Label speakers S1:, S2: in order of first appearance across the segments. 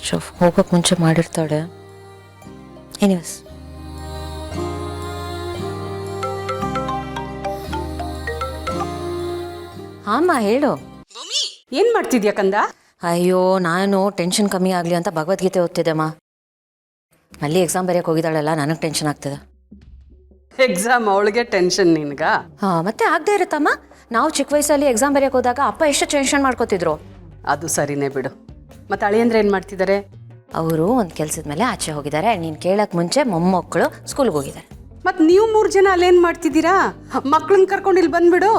S1: Switch off ಹೋಗೋಕೆ ಮುಂಚೆ ಮಾಡಿರ್ತಾಳೆ. Anyways ಹಾಂ ಹೇಳು.
S2: ಏನ್ ಮಾಡ್ತಿದ್ಯಾ ಕಂದ?
S1: ಅಯ್ಯೋ ನಾನು ಟೆನ್ಷನ್ ಕಮ್ಮಿ ಆಗಲಿ ಅಂತ ಭಗವದ್ಗೀತೆ ಓದ್ತಿದ್ದೆಮ್ಮ. ಅಲ್ಲಿ ಎಕ್ಸಾಮ್ ಬರೆಯೋಕೆ ಹೋಗಿದ್ದಾಳಲ್ಲ, ನನಗೆ ಟೆನ್ಷನ್ ಆಗ್ತದೆ.
S2: ಎಕ್ಸಾಮ್ ಅವಳಿಗೆ ಟೆನ್ಷನ್ ನಿನ್ಗ?
S1: ಹಾಂ ಮತ್ತೆ ಆಗದೆ ಇರುತ್ತಮ್ಮ. ನಾವು ಚಿಕ್ಕ ವಯಸ್ಸಲ್ಲಿ ಎಕ್ಸಾಮ್ ಬರೆಯೋಕೆ ಹೋದಾಗ ಅಪ್ಪ ಎಷ್ಟು ಟೆನ್ಷನ್ ಮಾಡ್ಕೋತಿದ್ರು.
S2: ಅದು ಸರಿನೇ ಬಿಡು. ಮತ್ತೆ ಅಳಿಯಂದ್ರೆ ಏನು ಮಾಡ್ತಿದ್ದಾರೆ?
S1: ಅವರು ಒಂದು ಕೆಲಸದ ಮೇಲೆ ಆಚೆ ಹೋಗಿದ್ದಾರೆ. ನೀನು ಕೇಳಕ್ಕೆ ಮುಂಚೆ ಮೊಮ್ಮಕ್ಕಳು ಸ್ಕೂಲ್ಗೆ ಹೋಗಿದ್ದಾರೆ.
S2: ಮತ್ತೆ ನೀವು 3 ಜನ ಅಲ್ಲೇನು ಮಾಡ್ತಿದ್ದೀರಾ? ಮಕ್ಳನ್ನ ಕರ್ಕೊಂಡು ಇಲ್ಲಿ ಬಂದ್ಬಿಡು.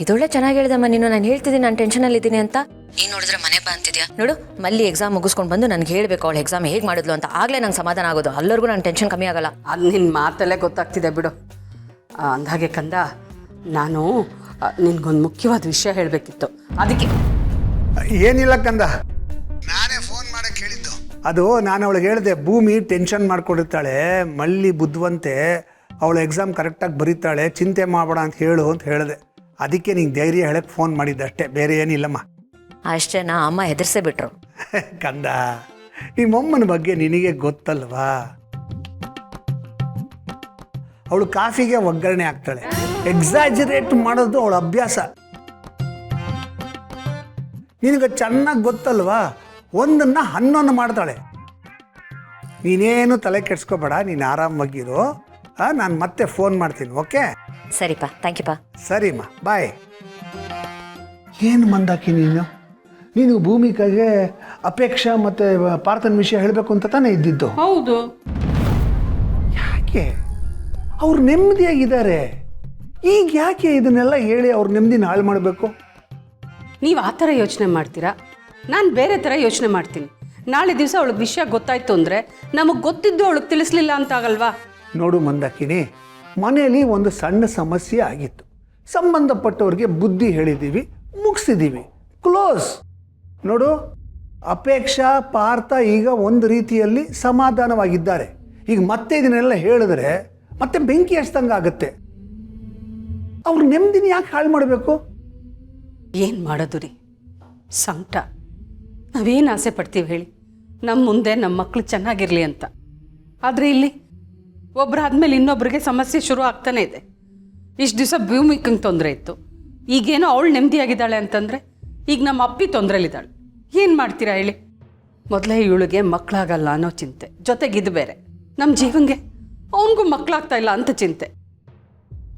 S1: ಇದೊಳ್ಳೆ ಚೆನ್ನಾಗಿ ಹೇಳಿದಮ್ಮ ನೀನು. ನಾನು ಹೇಳ್ತಿದ್ದೀನಿ ನಾನು ಟೆನ್ಷನಲ್ಲಿ ಇದ್ದೀನಿ ಅಂತ. ನೀನು ನೋಡಿದ್ರೆ ಮನೆಗೆ ಬಾ ಅಂತಿದ್ಯಾ ನೋಡು. ಮಲ್ಲಿ ಎಕ್ಸಾಮ್ ಮುಗಿಸ್ಕೊಂಡು ಬಂದು ನನಗೆ ಹೇಳಬೇಕು ಅವಳು ಎಕ್ಸಾಮ್ ಹೇಗೆ ಮಾಡಿದ್ಲು ಅಂತ. ಆಗಲೇ ನಂಗೆ ಸಮಾಧಾನ ಆಗೋದು. ಅಲ್ಲರಿಗೂ ನನ್ನ ಟೆನ್ಷನ್ ಕಮ್ಮಿ ಆಗಲ್ಲ.
S2: ಅದು ನಿನ್ನ ಮಾತಲ್ಲೇ ಗೊತ್ತಾಗ್ತಿದೆ ಬಿಡು. ಅಂದಾಗೆ ಕಂದ, ನಾನು ನಿನ್ಗೊಂದು ಮುಖ್ಯವಾದ ವಿಷಯ ಹೇಳಬೇಕಿತ್ತು. ಅದಕ್ಕೆ
S3: ಏನಿಲ್ಲ ಕಂದ, ನಾನೇ ಫೋನ್ ಮಾಡಕ್ಕೆ ಹೇಳಿದ್ದು. ಅದು ನಾನು ಅವಳಿಗೆ ಹೇಳಿದೆ, ಭೂಮಿ ಟೆನ್ಷನ್ ಮಾಡ್ಕೊಂಡಿರ್ತಾಳೆ, ಮಲ್ಲಿ ಬುದ್ಧಿವಂತೆ, ಅವಳು ಎಕ್ಸಾಮ್ ಕರೆಕ್ಟಾಗಿ ಬರೀತಾಳೆ, ಚಿಂತೆ ಮಾಡಬೇಡ ಅಂತ ಹೇಳು ಅಂತ ಹೇಳಿದೆ. ಅದಕ್ಕೆ ನಿಂಗೆ ಧೈರ್ಯ ಹೇಳಕ್ಕೆ ಫೋನ್ ಮಾಡಿದ್ದೆ ಅಷ್ಟೇ, ಬೇರೆ ಏನಿಲ್ಲಮ್ಮ.
S1: ಅಷ್ಟೇ ನಾ ಅಮ್ಮ ಹೆದರ್ಸೇ ಬಿಟ್ರು.
S3: ಕಂದ, ನಿಮ್ಮಮ್ಮನ ಬಗ್ಗೆ ನಿನಗೆ ಗೊತ್ತಲ್ವಾ? ಅವಳು ಕಾಫಿಗೆ ಒಗ್ಗರಣೆ ಹಾಕ್ತಾಳೆ. ಎಕ್ಸಾಜರೇಟ್ ಮಾಡೋದು ಅವಳ ಅಭ್ಯಾಸ. ನಿನಗೆ ಚೆನ್ನಾಗಿ ಗೊತ್ತಲ್ವಾ? ಒಂದನ್ನು 11 ಮಾಡ್ತಾಳೆ. ನೀನೇನು ತಲೆ ಕೆಡ್ಸ್ಕೋಬೇಡ, ನೀನು ಆರಾಮಾಗಿರು. ನಾನು ಮತ್ತೆ ಫೋನ್ ಮಾಡ್ತೀನಿ. ಓಕೆ?
S1: ಸರಿಪ್ಪ, ಥ್ಯಾಂಕ್ ಯುಪ್ಪ.
S3: ಸರಿಮ್ಮ, ಬಾಯ್. ಏನು ಮಂದಾಕಿ ನೀನು ಭೂಮಿಕಾಗೆ ಅಪೇಕ್ಷಾ ಮತ್ತು ಪಾರ್ಥನ ವಿಷಯ ಹೇಳಬೇಕು ಅಂತ ತಾನೇ ಇದ್ದಿದ್ದು?
S2: ಹೌದು.
S3: ಯಾಕೆ? ಅವ್ರು ನೆಮ್ಮದಿಯಾಗಿದ್ದಾರೆ. ಈಗ ಯಾಕೆ ಇದನ್ನೆಲ್ಲ ಹೇಳಿ ಅವ್ರ ನೆಮ್ಮದಿನ ಹಾಳು ಮಾಡಬೇಕು?
S2: ನೀವು ಆ ಥರ ಯೋಚನೆ ಮಾಡ್ತೀರಾ? ನಾನು ಬೇರೆ ಥರ ಯೋಚನೆ ಮಾಡ್ತೀನಿ. ನಾಳೆ ದಿವಸ ಅವಳಿಗೆ ವಿಷಯ ಗೊತ್ತಾಯ್ತು ಅಂದರೆ ನಮಗೆ ಗೊತ್ತಿದ್ದು ಅವಳಿಗೆ ತಿಳಿಸ್ಲಿಲ್ಲ ಅಂತ ಆಗಲ್ವಾ?
S3: ನೋಡು ಮಂದಾಕಿನಿ, ಮನೆಯಲ್ಲಿ ಒಂದು ಸಣ್ಣ ಸಮಸ್ಯೆ ಆಗಿತ್ತು. ಸಂಬಂಧಪಟ್ಟವ್ರಿಗೆ ಬುದ್ಧಿ ಹೇಳಿದ್ದೀವಿ, ಮುಗಿಸಿದ್ದೀವಿ, ಕ್ಲೋಸ್. ನೋಡು, ಅಪೇಕ್ಷಾ ಪಾರ್ಥ ಈಗ ಒಂದು ರೀತಿಯಲ್ಲಿ ಸಮಾಧಾನವಾಗಿದ್ದಾರೆ. ಈಗ ಮತ್ತೆ ಇದನ್ನೆಲ್ಲ ಹೇಳಿದ್ರೆ ಮತ್ತೆ ಬೆಂಕಿ ಹಚ್ದಂಗೆ ಆಗುತ್ತೆ. ಅವ್ರ ನೆಮ್ಮದಿನ ಯಾಕೆ ಹಾಳು ಮಾಡಬೇಕು?
S2: ಏನು ಮಾಡೋದು ರೀ, ಸಂಕಟ. ನಾವೇನು ಆಸೆ ಪಡ್ತೀವಿ ಹೇಳಿ? ನಮ್ಮ ಮುಂದೆ ನಮ್ಮ ಮಕ್ಕಳು ಚೆನ್ನಾಗಿರಲಿ ಅಂತ. ಆದರೆ ಇಲ್ಲಿ ಒಬ್ಬರಾದ್ಮೇಲೆ ಇನ್ನೊಬ್ರಿಗೆ ಸಮಸ್ಯೆ ಶುರು ಆಗ್ತಾನೆ ಇದೆ. ಇಷ್ಟು ದಿವಸ ಭೂಮಿಕಂಗೆ ತೊಂದರೆ ಇತ್ತು, ಈಗೇನೋ ಅವಳು ನೆಮ್ಮದಿಯಾಗಿದ್ದಾಳೆ ಅಂತಂದರೆ ಈಗ ನಮ್ಮ ಅಪ್ಪಿ ತೊಂದರೆಲಿದ್ದಾಳೆ. ಏನು ಮಾಡ್ತೀರಾ ಹೇಳಿ? ಮೊದಲೇ ಇವಳಿಗೆ ಮಕ್ಕಳಾಗಲ್ಲ ಅನ್ನೋ ಚಿಂತೆ, ಜೊತೆಗಿದ್ದು ಬೇರೆ ನಮ್ಮ ಜೀವನ್ಗೆ ಅವನಿಗೂ ಮಕ್ಕಳಾಗ್ತಾ ಇಲ್ಲ ಅಂತ ಚಿಂತೆ.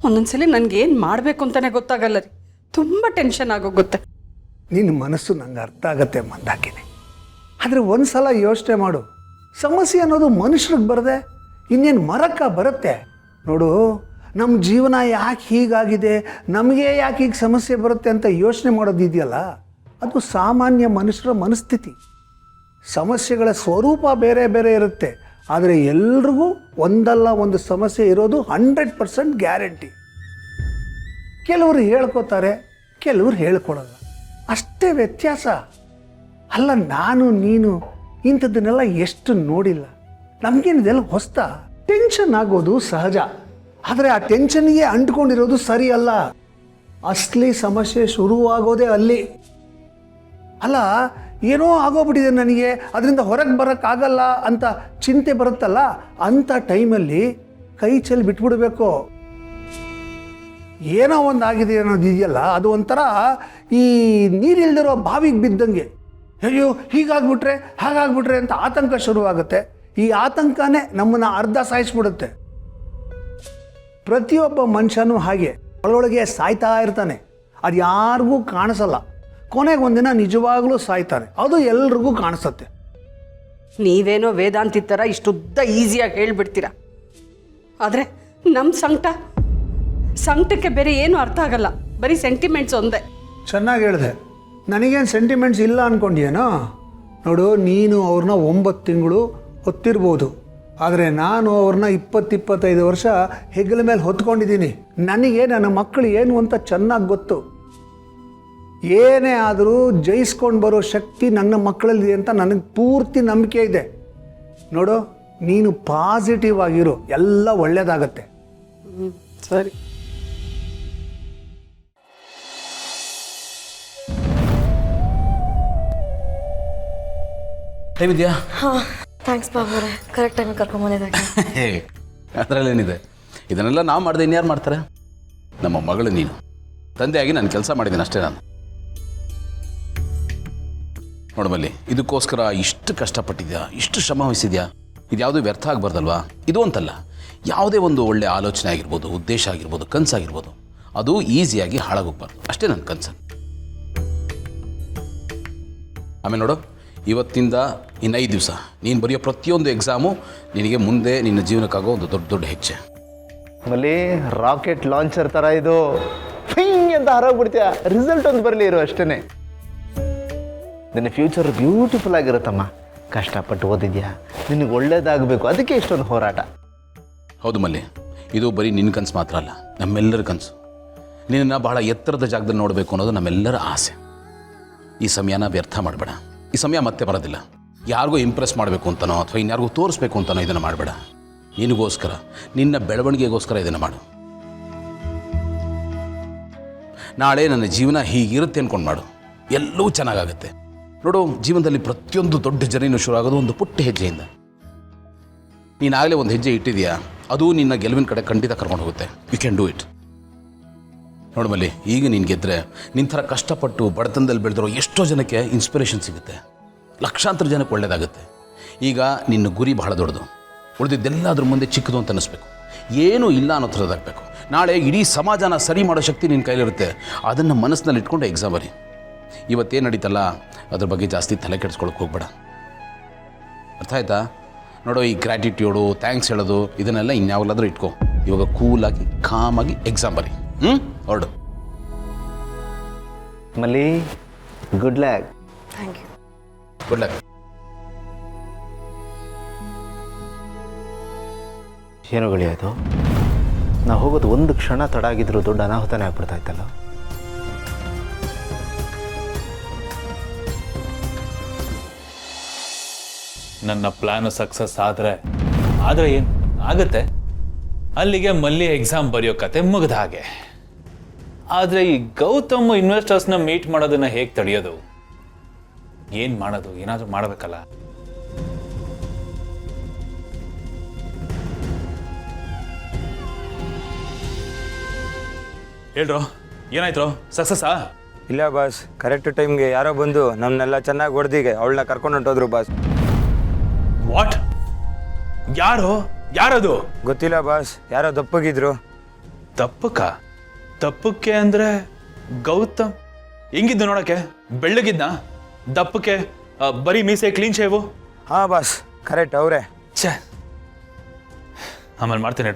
S2: ಒಂದೊಂದ್ಸಲಿ ನನಗೇನು ಮಾಡಬೇಕು ಅಂತಲೇ ಗೊತ್ತಾಗಲ್ಲ ರೀ. ತುಂಬ ಟೆನ್ಷನ್ ಆಗೋಗುತ್ತೆ.
S3: ನಿನ್ನ ಮನಸ್ಸು ನಂಗೆ ಅರ್ಥ ಆಗತ್ತೆ ಮಂದಾಕಿನಿ. ಆದರೆ ಒಂದು ಸಲ ಯೋಚನೆ ಮಾಡು, ಸಮಸ್ಯೆ ಅನ್ನೋದು ಮನುಷ್ಯರಿಗೆ ಬರದೆ ಇನ್ನೇನು ಮರಕ್ಕ ಬರುತ್ತೆ? ನೋಡು, ನಮ್ಮ ಜೀವನ ಯಾಕೆ ಹೀಗಾಗಿದೆ, ನಮಗೆ ಯಾಕೆ ಈಗ ಸಮಸ್ಯೆ ಬರುತ್ತೆ ಅಂತ ಯೋಚನೆ ಮಾಡೋದಿದೆಯಲ್ಲ, ಅದು ಸಾಮಾನ್ಯ ಮನುಷ್ಯರ ಮನಸ್ಥಿತಿ. ಸಮಸ್ಯೆಗಳ ಸ್ವರೂಪ ಬೇರೆ ಬೇರೆ ಇರುತ್ತೆ, ಆದರೆ ಎಲ್ರಿಗೂ ಒಂದಲ್ಲ ಒಂದು ಸಮಸ್ಯೆ ಇರೋದು 100% ಗ್ಯಾರಂಟಿ. ಕೆಲವರು ಹೇಳ್ಕೋತಾರೆ, ಕೆಲವರು ಹೇಳ್ಕೊಡಲ್ಲ, ಅಷ್ಟೇ ವ್ಯತ್ಯಾಸ. ಅಲ್ಲ, ನಾನು ನೀನು ಇಂಥದ್ದನ್ನೆಲ್ಲ ಎಷ್ಟು ನೋಡಿಲ್ಲ. ನಮಗೇನಿದೆಲ್ಲ ಹೊಸ್ತ. ಟೆನ್ಷನ್ ಆಗೋದು ಸಹಜ, ಆದರೆ ಆ ಟೆನ್ಷನ್ಗೆ ಅಂಟ್ಕೊಂಡಿರೋದು ಸರಿ ಅಲ್ಲ. ಅಸಲಿ ಸಮಸ್ಯೆ ಶುರುವಾಗೋದೇ ಅಲ್ಲಿ. ಅಲ್ಲ, ಏನೋ ಆಗೋಗ್ಬಿಟ್ಟಿದೆ ನನಗೆ, ಅದರಿಂದ ಹೊರಗೆ ಬರೋಕ್ಕಾಗಲ್ಲ ಅಂತ ಚಿಂತೆ ಬರುತ್ತಲ್ಲ, ಅಂಥ ಟೈಮಲ್ಲಿ ಕೈ ಚೆಲ್ಲಿ ಬಿಟ್ಬಿಡ್ಬೇಕು. ಏನೋ ಒಂದು ಆಗಿದೆ ಅನ್ನೋದು ಇದೆಯಲ್ಲ, ಅದು ಒಂಥರ ಈ ನೀರಿಲ್ದಿರೋ ಬಾವಿಗೆ ಬಿದ್ದಂಗೆ. ಅಯ್ಯೋ ಹೀಗಾಗ್ಬಿಟ್ರೆ ಹಾಗಾಗ್ಬಿಟ್ರೆ ಅಂತ ಆತಂಕ ಶುರುವಾಗುತ್ತೆ. ಈ ಆತಂಕನೇ ನಮ್ಮನ್ನು ಅರ್ಧ ಸಾಯಿಸ್ಬಿಡುತ್ತೆ. ಪ್ರತಿಯೊಬ್ಬ ಮನುಷ್ಯನೂ ಹಾಗೆ ಒಳೊಳಗೆ ಸಾಯ್ತಾ ಇರ್ತಾನೆ, ಅದು ಯಾರಿಗೂ ಕಾಣಿಸಲ್ಲ. ಕೊನೆಗೆ ಒಂದಿನ ನಿಜವಾಗ್ಲೂ ಸಾಯ್ತಾನೆ, ಅದು ಎಲ್ರಿಗೂ ಕಾಣಿಸುತ್ತೆ.
S2: ನೀವೇನೋ ವೇದಾಂತಿ ಥರ ಇಷ್ಟುದ್ದ ಈಸಿಯಾಗಿ ಹೇಳ್ಬಿಡ್ತೀರಾ. ಆದರೆ ನಮ್ಮ ಸಂಕಟಕ್ಕೆ ಬೇರೆ ಏನು ಅರ್ಥ ಆಗಲ್ಲ, ಬರೀ ಸೆಂಟಿಮೆಂಟ್ಸ್ ಒಂದೇ.
S3: ಚೆನ್ನಾಗಿ ಹೇಳಿದೆ. ನನಗೇನು ಸೆಂಟಿಮೆಂಟ್ಸ್ ಇಲ್ಲ ಅಂದ್ಕೊಂಡಿಯೇನೋ? ನೋಡು, ನೀನು ಅವ್ರನ್ನ 9 ತಿಂಗಳು ಹೊತ್ತಿರ್ಬೋದು, ಆದರೆ ನಾನು ಅವ್ರನ್ನ 20-25 ವರ್ಷ ಹೆಗಲ ಮೇಲೆ ಹೊತ್ಕೊಂಡಿದ್ದೀನಿ. ನನಗೆ ನನ್ನ ಮಕ್ಕಳು ಏನು ಅಂತ ಚೆನ್ನಾಗಿ ಗೊತ್ತು. ಏನೇ ಆದರೂ ಜಯಿಸ್ಕೊಂಡು ಬರೋ ಶಕ್ತಿ ನನ್ನ ಮಕ್ಕಳಲ್ಲಿದೆ ಅಂತ ನನಗೆ ಪೂರ್ತಿ ನಂಬಿಕೆ ಇದೆ. ನೋಡು, ನೀನು ಪಾಸಿಟಿವ್ ಆಗಿರು, ಎಲ್ಲ ಒಳ್ಳೆಯದಾಗತ್ತೆ.
S2: ಸರಿ.
S4: ಹೇಗಿದ್ಯಾ?
S1: ಹಾಂ ಥ್ಯಾಂಕ್ಸ್ ಬಾಬುರೆ, ಕರೆಕ್ಟ್ ಟೈಮಿಗೆ ಕರ್ಕೊಂಬಂದಿದ್ದಾಗೆ.
S4: ಅದರಲ್ಲೇನಿದೆ, ಇದನ್ನೆಲ್ಲ ನಾವು ಮಾಡಿದೆ ಇನ್ಯಾರು ಮಾಡ್ತಾರೆ? ನಮ್ಮ ಮಗಳು ನೀನು, ತಂದೆಯಾಗಿ ನಾನು ಕೆಲಸ ಮಾಡಿದ್ದೀನಿ ಅಷ್ಟೇ. ನಾನು ನೋಡಬಲ್ಲಿ, ಇದಕ್ಕೋಸ್ಕರ ಇಷ್ಟು ಕಷ್ಟಪಟ್ಟಿದ್ಯಾ, ಇಷ್ಟು ಶ್ರಮ ವಹಿಸಿದ್ಯಾ, ಇದು ಯಾವುದೂ ವ್ಯರ್ಥ ಆಗಬಾರ್ದಲ್ವಾ? ಇದು ಅಂತಲ್ಲ, ಯಾವುದೇ ಒಂದು ಒಳ್ಳೆ ಆಲೋಚನೆ ಆಗಿರ್ಬೋದು, ಉದ್ದೇಶ ಆಗಿರ್ಬೋದು, ಕನಸಾಗಿರ್ಬೋದು, ಅದು ಈಸಿಯಾಗಿ ಹಾಳಾಗೋಗ್ಬಾರ್ದು, ಅಷ್ಟೇ ನನ್ನ ಕನಸು. ಆಮೇಲೆ ನೋಡು, ಇವತ್ತಿಂದ ಇನ್ನು 5 ದಿವಸ ನೀನು ಬರೆಯೋ ಪ್ರತಿಯೊಂದು ಎಕ್ಸಾಮು ನಿನಗೆ ಮುಂದೆ ನಿನ್ನ ಜೀವನಕ್ಕಾಗೋ ಒಂದು ದೊಡ್ಡ ದೊಡ್ಡ ಹೆಜ್ಜೆ.
S5: ಆಮೇಲೆ ರಾಕೆಟ್ ಲಾಂಚರ್ ಥರ ಇದು ಫಿಂಗ್ ಅಂತ ಹರೋಗ್ಬಿಡ್ತೀಯ. ರಿಸಲ್ಟ್ ಒಂದು ಬರಲಿ ಇರು ಅಷ್ಟೇ. ನಿನ್ನ ಫ್ಯೂಚರ್ ಬ್ಯೂಟಿಫುಲ್ ಆಗಿರುತ್ತಮ್ಮ. ಕಷ್ಟಪಟ್ಟು ಓದಿದ್ಯಾ, ನಿನಗೆ ಒಳ್ಳೇದಾಗಬೇಕು, ಅದಕ್ಕೆ ಇಷ್ಟೊಂದು ಹೋರಾಟ.
S4: ಹೌದು ಮಲ್ಲಿ, ಇದು ಬರೀ ನಿನ್ನ ಕನಸು ಮಾತ್ರ ಅಲ್ಲ, ನಮ್ಮೆಲ್ಲರ ಕನಸು. ನಿನ್ನನ್ನು ಬಹಳ ಎತ್ತರದ ಜಾಗದಲ್ಲಿ ನೋಡಬೇಕು ಅನ್ನೋದು ನಮ್ಮೆಲ್ಲರ ಆಸೆ. ಈ ಸಮಯನ ವ್ಯರ್ಥ ಮಾಡಬೇಡ. ಈ ಸಮಯ ಮತ್ತೆ ಬರೋದಿಲ್ಲ. ಯಾರಿಗೂ ಇಂಪ್ರೆಸ್ ಮಾಡಬೇಕು ಅಂತನೋ ಅಥವಾ ಇನ್ಯಾರಿಗೂ ತೋರಿಸ್ಬೇಕು ಅಂತನೋ ಇದನ್ನು ಮಾಡಬೇಡ. ನಿನಗೋಸ್ಕರ, ನಿನ್ನ ಬೆಳವಣಿಗೆಗೋಸ್ಕರ ಇದನ್ನು ಮಾಡು. ನಾಳೆ ನನ್ನ ಜೀವನ ಹೀಗಿರುತ್ತೆ ಅಂದ್ಕೊಂಡು ಮಾಡು, ಎಲ್ಲವೂ ಚೆನ್ನಾಗಾಗುತ್ತೆ. ನೋಡು, ಜೀವನದಲ್ಲಿ ಪ್ರತಿಯೊಂದು ದೊಡ್ಡ ಜರ್ನಿನೂ ಶುರು ಆಗೋದು ಒಂದು ಪುಟ್ಟ ಹೆಜ್ಜೆಯಿಂದ. ನೀನಾಗಲೇ ಒಂದು ಹೆಜ್ಜೆ ಇಟ್ಟಿದೆಯಾ, ಅದು ನಿನ್ನ ಗೆಲುವಿನ ಕಡೆ ಖಂಡಿತ ಕರ್ಕೊಂಡು ಹೋಗುತ್ತೆ. You can do it. ನೋಡು ಮಲ್ಲಿ, ಈಗ ನೀನು ಗೆದ್ದರೆ ನಿನ್ನ ಥರ ಕಷ್ಟಪಟ್ಟು ಬಡತನದಲ್ಲಿ ಬೆಳೆದಿರೋ ಎಷ್ಟೋ ಜನಕ್ಕೆ ಇನ್ಸ್ಪಿರೇಷನ್ ಸಿಗುತ್ತೆ, ಲಕ್ಷಾಂತರ ಜನಕ್ಕೆ ಒಳ್ಳೆಯದಾಗುತ್ತೆ. ಈಗ ನಿನ್ನ ಗುರಿ ಬಹಳ ದೊಡ್ಡದು, ಉಳಿದಿದ್ದೆಲ್ಲದ್ರ ಮುಂದೆ ಚಿಕ್ಕದು ಅಂತ ಅನ್ನಿಸ್ಬೇಕು, ಏನೂ ಇಲ್ಲ ಅನ್ನೋ ಥರದಾಗಬೇಕು. ನಾಳೆ ಇಡೀ ಸಮಾಜನ ಸರಿ ಮಾಡೋ ಶಕ್ತಿ ನಿನ್ನ ಕೈಲಿರುತ್ತೆ. ಅದನ್ನು ಮನಸ್ಸಿನಲ್ಲಿ ಇಟ್ಕೊಂಡು ಎಕ್ಸಾಮ್ ಬರಿ. ಇವತ್ತೇನು ನಡೀತಲ್ಲ ಅದ್ರ ಬಗ್ಗೆ ಜಾಸ್ತಿ ತಲೆ ಕೆಡಿಸ್ಕೊಳಕ್ಕೆ ಹೋಗ್ಬೇಡ, ಅರ್ಥ ಆಯ್ತಾ? ನೋಡೋ, ಈ ಗ್ರ್ಯಾಟಿಟ್ಯೂಡು, ಥ್ಯಾಂಕ್ಸ್ ಹೇಳೋದು, ಇದನ್ನೆಲ್ಲ ಇನ್ಯಾವಾಗಲಾದರೂ ಇಟ್ಕೋ. ಇವಾಗ ಕೂಲಾಗಿ ಕಾಮಾಗಿ ಎಕ್ಸಾಮ್ ಬರಿ. ಹೊರಡು
S5: Malli. Good luck.
S1: Thank you.
S4: Good luck.
S5: ಏನೋ ಗಳಿಯೋದು, ನಾವು ಹೋಗೋದು ಒಂದು ಕ್ಷಣ ತಡ ಆಗಿದ್ರು ದೊಡ್ಡ ಅನಾಹುತನೇ ಆಗ್ಬಿಡ್ತಾ ಇತ್ತಲ್ಲ.
S6: ನನ್ನ ಪ್ಲ್ಯಾನು ಸಕ್ಸಸ್ ಆದರೆ ಏನು ಆಗುತ್ತೆ, ಅಲ್ಲಿಗೆ ಮಲ್ಲಿ ಎಕ್ಸಾಮ್ ಬರೆಯೋ ಕತೆ ಮುಗಿದ ಹಾಗೆ. ಆದರೆ ಈ ಗೌತಮ್ ಇನ್ವೆಸ್ಟರ್ಸ್ನ ಮೀಟ್ ಮಾಡೋದನ್ನ ಹೇಗೆ ತಡೆಯೋದು? ಏನು ಮಾಡೋದು? ಏನಾದರೂ ಮಾಡಬೇಕಲ್ಲ. ಹೇಳ್ರೋ, ಏನಾಯ್ತು? ಸಕ್ಸಸ್ಸಾ?
S7: ಇಲ್ಲ ಬಾಸ್, ಕರೆಕ್ಟ್ ಟೈಮ್ಗೆ ಯಾರೋ ಬಂದು ನಮ್ಮನ್ನೆಲ್ಲ ಚೆನ್ನಾಗಿ ಹೊಡೆದಿಗೆ ಅವಳನ್ನ ಕರ್ಕೊಂಡು ಹೊಂಟೋದ್ರು ಬಾಸ್.
S6: ವಾಟ್? ಯಾರದು?
S7: ಗೊತ್ತಿಲ್ಲ ಬಾಸ್, ಯಾರೋ ದಪ್ಪಗಿದ್ರು.
S6: ದಪ್ಪಕ್ಕೆ ಅಂದ್ರೆ ಗೌತಮ್ ಹೆಂಗಿದ್ದು ನೋಡಕ್ಕೆ? ಬೆಳ್ಳಗಿದ್ನ? ದಪ್ಪಕ್ಕೆ ಬರೀ ಮೀಸೆ, ಕ್ಲೀನ್ ಶೇವು?
S7: ಹಾಂ ಬಾಸ್, ಕರೆಕ್ಟ್ ಅವರೇ.
S6: ಛೇ, ಆಮೇಲೆ ಮಾಡ್ತೀನಿ.